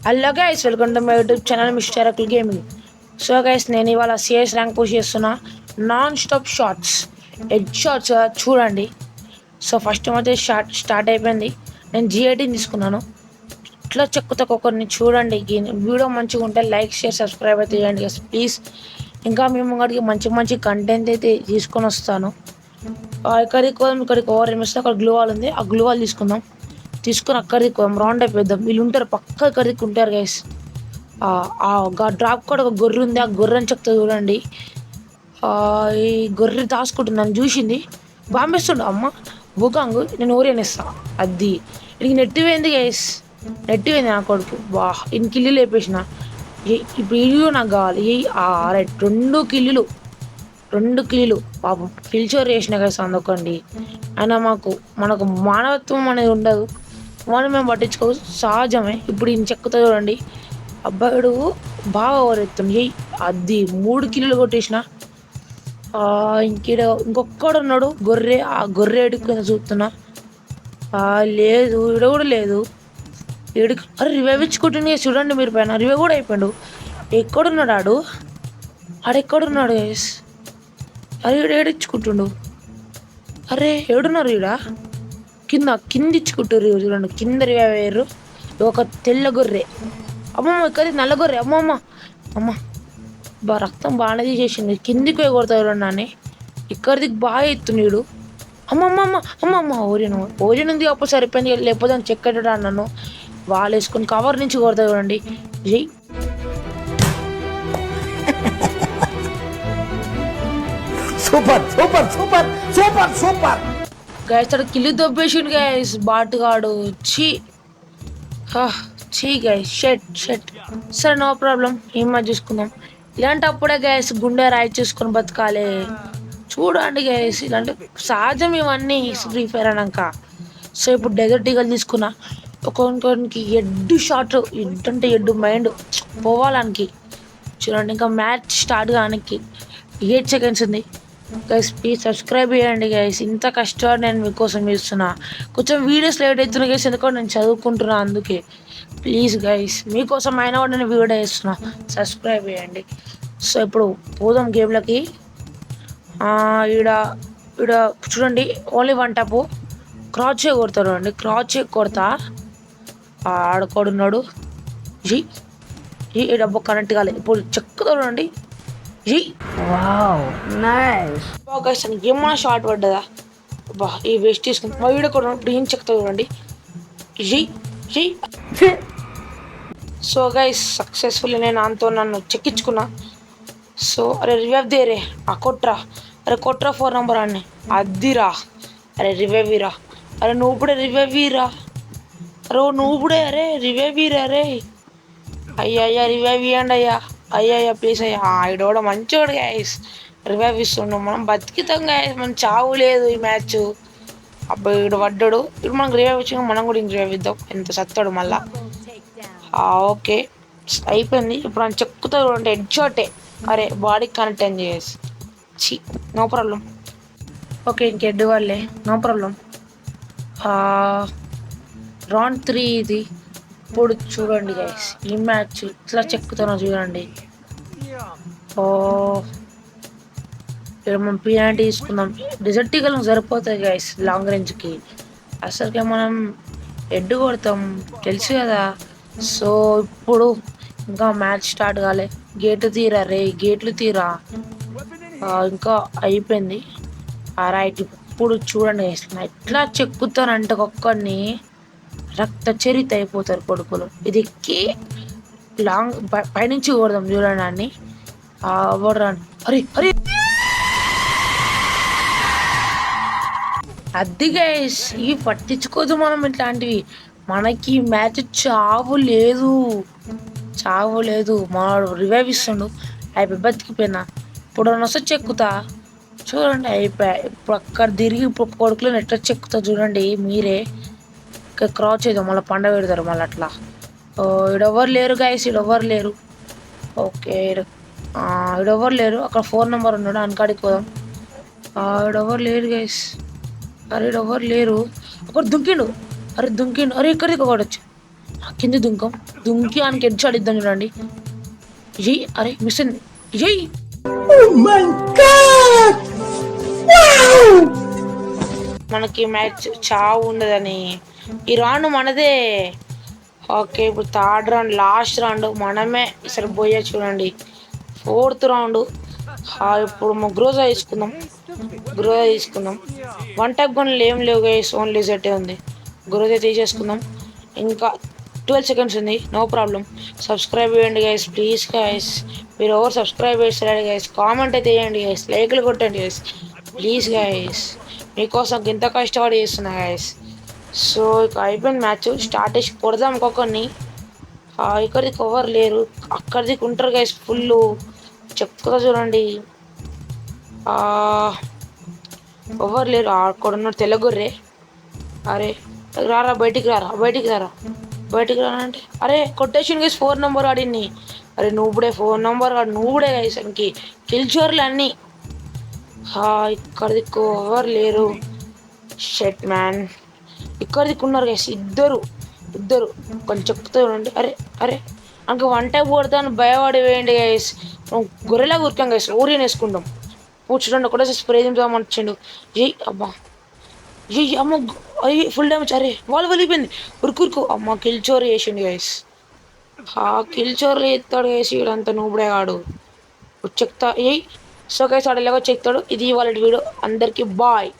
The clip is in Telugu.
Hello guys, welcome to my YouTube channel mister Akhil gaming. So guys, నేను ఇవాళ సిఎస్ ర్యాంక్ పుష్ చేస్తున్నా. Non stop shots, head shots చూడండి. సో ఫస్ట్ అయితే స్టార్ట్ అయిపోయింది. నేను G18 తీసుకున్నాను. ఇట్లా చెక్కుతా ఒక్కొక్కరిని చూడండి. వీడియో మంచిగా ఉంటే లైక్ షేర్ సబ్స్క్రైబ్ అయితే చేయండి గైస్ ప్లీజ్. ఇంకా మేము అక్కడికి మంచి మంచి కంటెంట్ అయితే తీసుకొని వస్తాను. ఇక్కడికి ఓవర్ ఏమిస్తే అక్కడ గ్లూ వాల్ ఉంది, ఆ గ్లూ వాల్ తీసుకొని అక్కడికి రౌండ్ అయిపోద్దాం. వీళ్ళు ఉంటారు పక్క అక్కడికి ఉంటారు గైస్. డ్రాప్ కూడా ఒక గొర్రె ఉంది, ఆ గొర్రెని చెప్తా చూడండి. ఈ గొర్రె దాచుకుంటున్నాను చూసింది, బాంబేస్తుండ అమ్మ భూకాంగ్. నేను ఊరేనిస్తా అది ఇంక నెట్టిపోయింది గైస్, నెట్టిపోయింది నా కొడుకు. ఇన్ని కిల్లు లేపేసిన. ఇప్పుడు ఇల్లు నాకు కావాలి. రైట్, రెండు కిల్లులు పాపం పిలిచోరు చేసిన గైస్ అందకండి. అయినా మనకు మానవత్వం అనేది ఉండదు, మనం మేము పట్టించుకో సహజమే. ఇప్పుడు ఈయన చెక్కుతా చూడండి, అబ్బాయిడు బాగా ఓరెత్తుంది. అది 3 కిలోలు కొట్టేసిన. ఇంకొక్కడు ఉన్నాడు గొర్రె, ఆ గొర్రె ఎడుకుని చూస్తున్నా. లేదు ఈడ కూడా లేదు. అరే రివైవ్ ఇచ్చుకుంటుంది చూడండి మీరు పైన. రివైవ్ కూడా అయిపోయాడు. ఎక్కడున్నాడు ఆడెక్కడున్నాడు గైస్? అరే ఏడిచ్చుకుంటుండు. అరే ఏడున్నారు ఈడ? కింద ఇచ్చుకుంటారు చూడండి, కింద రివైవ్ అయ్యారు. ఒక తెల్ల గొర్రె, అమ్మమ్మ ఇక్కడ నల్ల గొర్రె. అమ్మ రక్తం బాగానే తీసేసింది. కిందికి పోయి కొడతారు నాని. ఇక్కడికి బాగా ఎత్తున్నాడు. అమ్మమ్మ ఓరిన ఉంది అప్పుడు సరిపోయింది. లేకపోతే అని చెక్ పెట్టడా నన్ను వాళ్ళు వేసుకొని కవర్ నుంచి కొడతా చూడండి. జై super super super super super guys. తడు కిల్లు దొబ్బేసిండు గైస్ బాటుగాడు. చీ గైస్, షెట్. సరే నో ప్రాబ్లం, ఏమో చూసుకుందాం. ఇలాంటప్పుడే గైస్ గుండె రాయి చూసుకొని బతకాలి. చూడండి గైస్, ఇలాంటి సహజం ఇవన్నీ ఫ్రీ ఫైర్ అన్నాక. సో ఇప్పుడు డెజర్ట్ ఈగల్ తీసుకున్నా. ఒక్కొక్కరికి ఎడ్డు మైండ్ పోవాలానికి. చూడండి, ఇంకా మ్యాచ్ స్టార్ట్ కానికి 8 సెకండ్స్ ఉంది గైస్. ప్లీజ్ సబ్స్క్రైబ్ చేయండి గైస్. ఇంత కష్టపడి నేను మీకోసం చేస్తున్నా. కొంచెం వీడియోస్ లేట్ అవుతున్నా గైస్, ఎందుకంటే నేను చదువుకుంటున్నా అందుకే. ప్లీజ్ గైస్, మీకోసం అయినా కూడా నేను వీడియో చేస్తున్నా, సబ్స్క్రైబ్ చేయండి. సో ఇప్పుడు పోదాం గేమ్లకి. ఈడ చూడండి, ఓన్లీ 1 టాప్. క్రాచ్ కొడతాడు అండి, క్రాచ్ కొడతా. ఆడుకోడున్నాడు. ఈ డబ్బు కనెక్ట్ కాలేదు. ఇప్పుడు చెక్కుతాడు అండి. ఏమన్నా షార్ట్ పడ్డదా? ఈ వేస్ట్ తీసుకుని మా వీడియో కూడా ఏం చెప్తా చూడండి. సో గైస్, సక్సెస్ఫుల్లీ నేను నన్ను చెక్కించుకున్నా. సో అరే రివైవ్ దేరే కొట్రా. అరే కొట్రా 4 నెంబర్ అన్ని అద్దిరా. అరే రివైవ్ రా. అరే నువ్వు ఇప్పుడే రివైవ్ రా. అరే రివైవ్ రా. అరే అయ్యా రివైవ్ ఇవ్వండి అయ్యా ప్లీజ్ అయ్యా. ఇడోడ మంచోడు గైస్, రివైవ్ ఇస్తుండు. మనం బతికితాం గైస్, మనం చావు లేదు ఈ మ్యాచ్. అబ్బాయి ఇడు పడ్డాడు. ఇప్పుడు మనకు రివైవ్ వచ్చి మనం కూడా ఇంక రివైవ్ ఇద్దాం. ఎంత సత్తాడు మళ్ళా. ఓకే అయిపోయింది. ఇప్పుడు మనం చెక్కుతా చూడండి, హెడ్ షాటే. అరే బాడీకి కనెక్ట్ అయింది గైస్. No problem. ఓకే ఇంక హెడ్ వాళ్ళే, నో ప్రాబ్లం. రౌండ్ 3 ఇది. ఇప్పుడు చూడండి గైస్, ఈ మ్యాచ్ ఇట్లా చెక్కుతున్నా చూడండి. ఇక్కడ మనం P90 తీసుకుందాం. డెజర్ట్ ఈగల్ సరిపోతాయి గైస్ లాంగ్ రేంజ్కి. అసలుకే మనం హెడ్ కొడతాం తెలుసు కదా. సో ఇప్పుడు ఇంకా మ్యాచ్ స్టార్ట్ కాలే. గేట్లు తీరా. ఇంకా అయిపోయింది. రైట్, ఇప్పుడు చూడండి గైస్, ఎట్లా చెక్కుతానంటే ఒక్కొక్కడిని రక్త చరిత అయిపోతారు కొడుకులు. ఇది ఎక్కి లాంగ్ పైనుంచి కొడదాం చూడండి అన్ని. అరే అది గైస్, ఇవి పట్టించుకోదు మనం ఇట్లాంటివి. మనకి మ్యాచ్ చావు లేదు. మాడు రివైవ్ ఇస్తుండు. అయిపోయి బతికిపోయినా. ఇప్పుడు వస్తే చెక్కుతా చూడండి. అయిపోయా. ఇప్పుడు అక్కడ తిరిగి ఇప్పుడు కొడుకులను ఎట్లా చెక్కుతా చూడండి మీరే. క్రాచ్ చేద్దాం, మళ్ళీ పండగ పెడతారు మళ్ళీ అట్లా. ఈడెవ్వరు లేరు గైస్, ఈడెవ్వరు లేరు. ఓకే ఈడెవ్వరు లేరు. అక్కడ 4 నెంబర్ ఉన్నాడు, అనకాడికి పోదాం. ఈడెవ్వరు లేరు గైస్. అరే ఈడెవ్వరు లేరు. అక్కడ దుంకిండు. అరే ఇక్కడికి ఒకటి వచ్చి కింద దుంకం దుంకి ఆయనకి హెడ్ షాట్ ఇద్దాం చూడండి. ఏయ్ అరే మిస్ అయింది. ఏయ్ Oh my God! Wow! మనకి మ్యాచ్ చావు ఉండదని ఈ రౌండ్ మనదే. ఓకే ఇప్పుడు థర్డ్ రౌండ్ లాస్ట్ రౌండ్ మనమే ఈసారి పోయా చూడండి. ఫోర్త్ రౌండ్ ఇప్పుడు గ్రోజా తీసుకుందాం. వన్ టైప్ గన్లు ఏం లేవు గైస్, ఓన్లీ జెట్టే ఉంది. గ్రోజా తీసేసుకుందాం. ఇంకా 12 seconds ఉంది, నో ప్రాబ్లం. సబ్స్క్రైబ్ చేయండి గైస్ ప్లీజ్ గైస్. మీరు ఎవరు సబ్స్క్రైబ్ చేస్తారు గైస్, కామెంట్ అయితే చేయండి గైస్, లైక్లు కొట్టండి గైస్ ప్లీజ్ గైస్. మీకోసం ఇంత కష్టపడి చేస్తున్నా గైస్. సో ఇక అయిపోయింది మ్యాచ్, స్టార్ట్ చేసి కొడదాం ఒక్కొక్కరిని. ఇక్కడికి ఎవరు లేరు, అక్కడిది ఉంటారు గైస్ ఫుల్ చెక్కగా చూడండి. ఎవరు లేరు, అక్కడ ఉన్న తెల్లగొర్రే. అరే రారా బయటికి రారా అంటే అరే కొట్టేషన్ గైస్ 4 నెంబర్ ఆడిని. అరే నువ్వుడే 4 నెంబర్ ఆడు, నువ్వుడే గైస్ అనికి కిల్చోర్లు అన్నీ. ఇక్కడ దిక్కు ఎవరు లేరు. షెట్ మ్యాన్ ఇక్కడ దిక్కున్నారు గైస్, ఇద్దరు కొంచెం చెప్తూ ఉండండి. అరే అంక వన్ టైం కొడతాను భయపడి వేయండి గైస్. గొర్రెలా ఉరికాం గైస్, ఊరియన్ వేసుకుంటాం. చూడండి ఒకటే స్ప్రే దింపుదామనిచ్చిండు. అబ్బా అమ్మ ఫుల్ డ్యామేజ్. అరే వాళ్ళు వెళ్ళిపోయింది, ఉరుకు అమ్మ కిల్చోర్ వేసిండు గైస్. కిల్చోర్లు ఎత్తాడు గైస్, వీడంతా నూబుడే ఆడు చెక్తా. So guys ఆడలేవో చెక్తాడు. ఇది వాళ్ళ వీడియో, అందరికీ బాయ్.